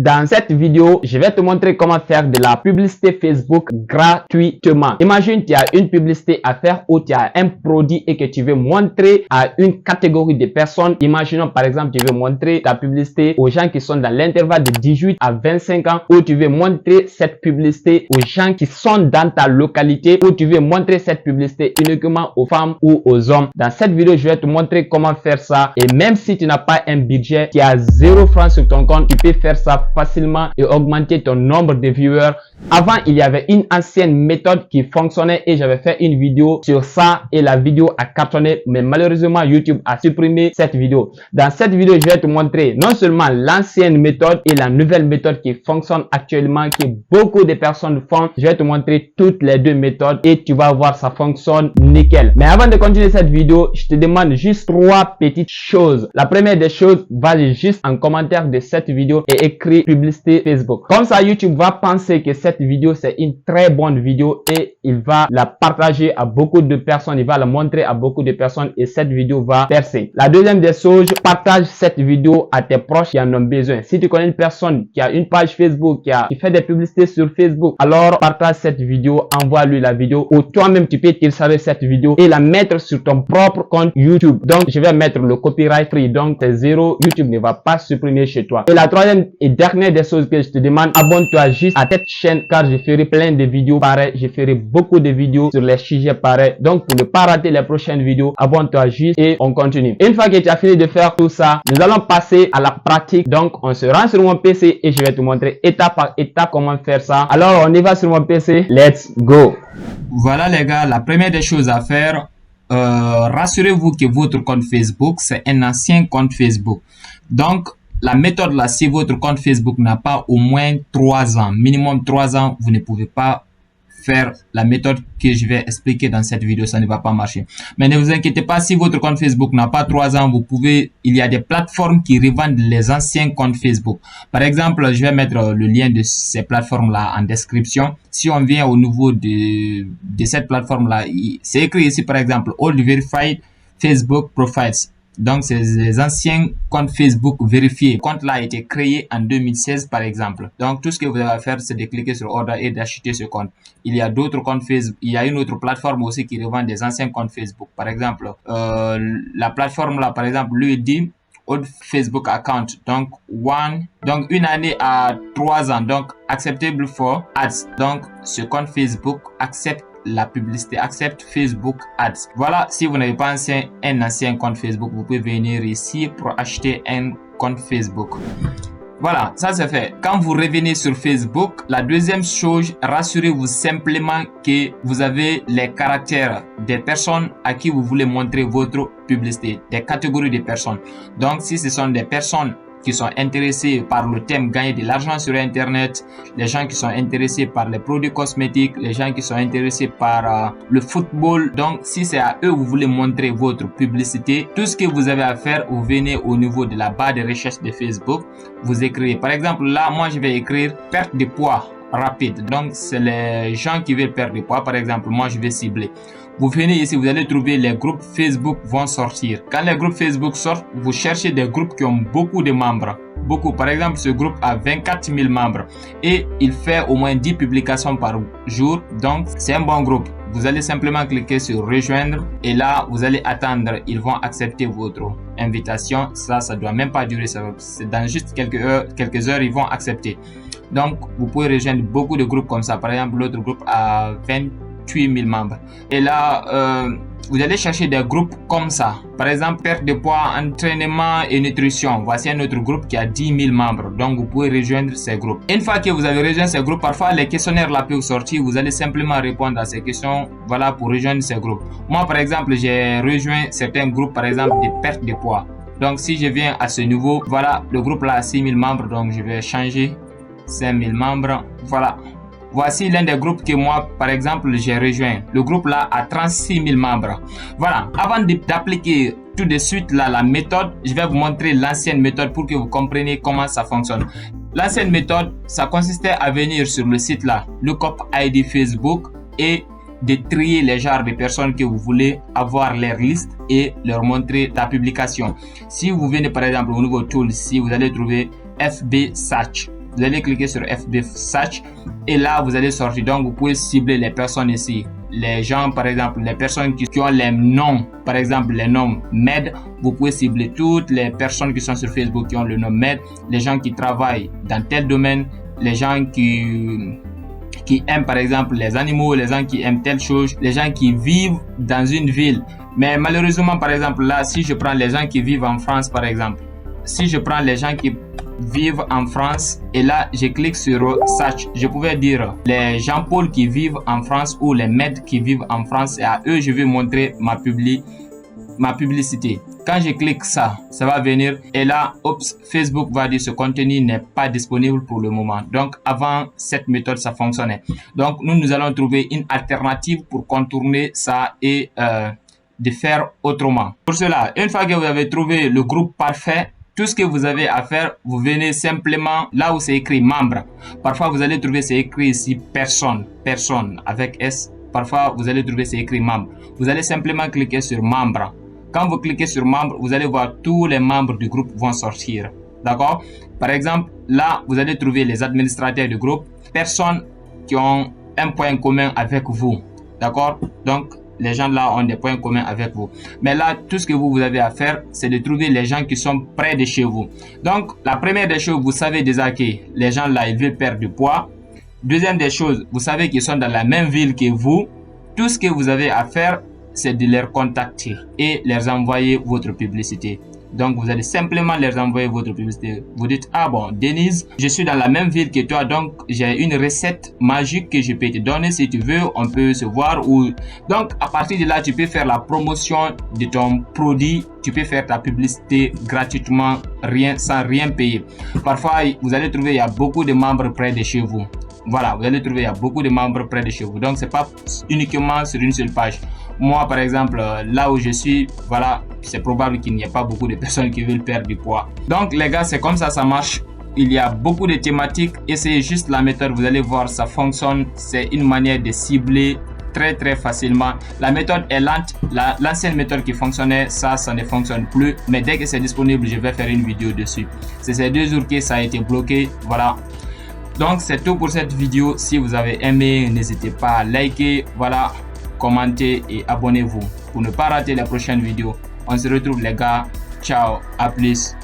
Dans cette vidéo, je vais te montrer comment faire de la publicité Facebook gratuitement. Imagine tu as une publicité à faire ou tu as un produit et que tu veux montrer à une catégorie de personnes. Imaginons par exemple, tu veux montrer ta publicité aux gens qui sont dans l'intervalle de 18 à 25 ans, ou tu veux montrer cette publicité aux gens qui sont dans ta localité, ou tu veux montrer cette publicité uniquement aux femmes ou aux hommes. Dans cette vidéo, je vais te montrer comment faire ça. Et même si tu n'as pas un budget, tu as 0 francs sur ton compte, tu peux faire ça facilement et augmenter ton nombre de viewers. Avant, il y avait une ancienne méthode qui fonctionnait et j'avais fait une vidéo sur ça et la vidéo a cartonné, mais malheureusement YouTube a supprimé cette vidéo. Dans cette vidéo, je vais te montrer non seulement l'ancienne méthode et la nouvelle méthode qui fonctionne actuellement, que beaucoup de personnes font. Je vais te montrer toutes les deux méthodes et tu vas voir, ça fonctionne nickel. Mais avant de continuer cette vidéo, je te demande juste 3 petites choses. La première des choses, va juste en commentaire de cette vidéo et écris publicité Facebook. Comme ça, YouTube va penser que cette vidéo c'est une très bonne vidéo et il va la partager à beaucoup de personnes, il va la montrer à beaucoup de personnes et cette vidéo va percer. La deuxième des choses, partage cette vidéo à tes proches qui en ont besoin. Si tu connais une personne qui a une page Facebook, qui fait des publicités sur Facebook, alors partage cette vidéo, envoie-lui la vidéo ou toi-même tu peux télécharger cette vidéo et la mettre sur ton propre compte YouTube. Donc je vais mettre le copyright free, donc c'est 0, YouTube ne va pas supprimer chez toi. Et la troisième et dernière des choses que je te demande, abonne-toi juste à cette chaîne car je ferai plein de vidéos pareilles, je ferai beaucoup de vidéos sur les sujets pareils. Donc pour ne pas rater les prochaines vidéos, abonne-toi juste et on continue. Une fois que tu as fini de faire tout ça, nous allons passer à la pratique. Donc on se rend sur mon PC et je vais te montrer étape par étape comment faire ça. Alors on y va sur mon PC, let's go. Voilà les gars, la première des choses à faire, rassurez-vous que votre compte Facebook c'est un ancien compte Facebook. Donc la méthode là, si votre compte Facebook n'a pas au moins 3 ans, minimum 3 ans, vous ne pouvez pas faire la méthode que je vais expliquer dans cette vidéo, ça ne va pas marcher. Mais ne vous inquiétez pas, si votre compte Facebook n'a pas 3 ans, vous pouvez, il y a des plateformes qui revendent les anciens comptes Facebook. Par exemple, je vais mettre le lien de ces plateformes là en description. Si on vient au niveau de cette plateforme là, c'est écrit ici par exemple, Old Verified Facebook Profiles. Donc, c'est les anciens comptes Facebook vérifiés. Le compte là a été créé en 2016 par exemple. Donc, tout ce que vous avez à faire, c'est de cliquer sur Order et d'acheter ce compte. Il y a d'autres comptes Facebook. Il y a une autre plateforme aussi qui revend des anciens comptes Facebook. Par exemple, la plateforme là, par exemple, lui dit Old Facebook Account. Donc, une année à 3 ans. Donc, acceptable for ads. Donc, ce compte Facebook accepte la publicité, accepte Facebook Ads. Voilà, si vous n'avez pas un ancien compte Facebook, vous pouvez venir ici pour acheter un compte Facebook. Voilà, ça c'est fait. Quand vous revenez sur Facebook, la deuxième chose, rassurez-vous simplement que vous avez les caractères des personnes à qui vous voulez montrer votre publicité, des catégories de personnes. Donc, si ce sont des personnes qui sont intéressés par le thème gagner de l'argent sur internet, les gens qui sont intéressés par les produits cosmétiques, les gens qui sont intéressés par le football. Donc si c'est à eux vous voulez montrer votre publicité, tout ce que vous avez à faire, vous venez au niveau de la barre de recherche de Facebook, vous écrivez par exemple là, moi je vais écrire perte de poids rapide. Donc c'est les gens qui veulent perdre du poids. Par exemple, moi je vais cibler. Vous venez ici, vous allez trouver les groupes Facebook vont sortir. Quand les groupes Facebook sortent, vous cherchez des groupes qui ont beaucoup de membres. Beaucoup. Par exemple, ce groupe a 24 000 membres et il fait au moins 10 publications par jour. Donc c'est un bon groupe. Vous allez simplement cliquer sur rejoindre et là vous allez attendre. Ils vont accepter votre invitation. Ça doit même pas durer. C'est dans juste quelques heures ils vont accepter. Donc vous pouvez rejoindre beaucoup de groupes comme ça. Par exemple, l'autre groupe a 28 000 membres. Et là, vous allez chercher des groupes comme ça. Par exemple, perte de poids, entraînement et nutrition. Voici un autre groupe qui a 10 000 membres. Donc, vous pouvez rejoindre ces groupes. Une fois que vous avez rejoint ces groupes, parfois les questionnaires là peuvent sortir. Vous allez simplement répondre à ces questions. Voilà, pour rejoindre ces groupes. Moi, par exemple, j'ai rejoint certains groupes, par exemple, de perte de poids. Donc, si je viens à ce niveau, voilà, le groupe là a 6 000 membres. Donc, je vais changer 5 000 membres. Voilà. Voici l'un des groupes que moi, par exemple, j'ai rejoint. Le groupe là a 36 000 membres. Voilà. Avant d'appliquer tout de suite là, la méthode, je vais vous montrer l'ancienne méthode pour que vous compreniez comment ça fonctionne. L'ancienne méthode, ça consistait à venir sur le site là, Lookup ID Facebook et de trier les genres de personnes que vous voulez avoir leur liste et leur montrer la publication. Si vous venez par exemple au nouveau tool, si vous allez trouver FB Search. vous allez cliquer sur FB Search et là vous allez sortir. Donc vous pouvez cibler les personnes ici, les gens par exemple, les personnes qui ont les noms, par exemple les noms MED. Vous pouvez cibler toutes les personnes qui sont sur Facebook qui ont le nom MED, les gens qui travaillent dans tel domaine, les gens qui aiment par exemple les animaux, les gens qui aiment telle chose, les gens qui vivent dans une ville. Mais malheureusement par exemple là, si je prends les gens qui vivent en France par exemple, si je prends les gens qui vivent en France et là je clique sur Search, je pouvais dire les Jean-Paul qui vivent en France ou les MED qui vivent en France, et à eux je vais montrer ma publicité. Quand je clique ça va venir et là, oups, Facebook va dire ce contenu n'est pas disponible pour le moment. Donc avant cette méthode ça fonctionnait. Donc nous allons trouver une alternative pour contourner ça et de faire autrement. Pour cela, une fois que vous avez trouvé le groupe parfait, tout ce que vous avez à faire, vous venez simplement là où c'est écrit membre. Parfois vous allez trouver c'est écrit ici personne avec S. Parfois vous allez trouver c'est écrit membre. Vous allez simplement cliquer sur membre. Quand vous cliquez sur membre, vous allez voir tous les membres du groupe vont sortir. D'accord? Par exemple, là vous allez trouver les administrateurs du groupe, personnes qui ont un point commun avec vous. D'accord? Donc les gens là ont des points communs avec vous. Mais là, tout ce que vous avez à faire, c'est de trouver les gens qui sont près de chez vous. Donc, la première des choses, vous savez déjà que les gens là, ils veulent perdre du poids. Deuxième des choses, vous savez qu'ils sont dans la même ville que vous. Tout ce que vous avez à faire, c'est de les contacter et leur envoyer votre publicité. Donc, vous allez simplement leur envoyer votre publicité. Vous dites, ah bon, Denise, je suis dans la même ville que toi, donc j'ai une recette magique que je peux te donner si tu veux. On peut se voir. Donc, à partir de là, tu peux faire la promotion de ton produit. Tu peux faire ta publicité gratuitement, sans rien payer. Parfois, vous allez trouver, il y a beaucoup de membres près de chez vous. Voilà, vous allez trouver, il y a beaucoup de membres près de chez vous. Donc, c'est pas uniquement sur une seule page. Moi, par exemple, là où je suis, voilà, c'est probable qu'il n'y ait pas beaucoup de personnes qui veulent perdre du poids. Donc, les gars, c'est comme ça marche. Il y a beaucoup de thématiques. Essayez juste la méthode, vous allez voir, ça fonctionne. C'est une manière de cibler très facilement. La méthode est lente. L'ancienne méthode qui fonctionnait, ça ne fonctionne plus. Mais dès que c'est disponible, je vais faire une vidéo dessus. C'est ces 2 jours que ça a été bloqué. Voilà. Donc, c'est tout pour cette vidéo. Si vous avez aimé, n'hésitez pas à liker. Voilà. Commentez et abonnez-vous pour ne pas rater la prochaine vidéo. On se retrouve les gars. Ciao, à plus.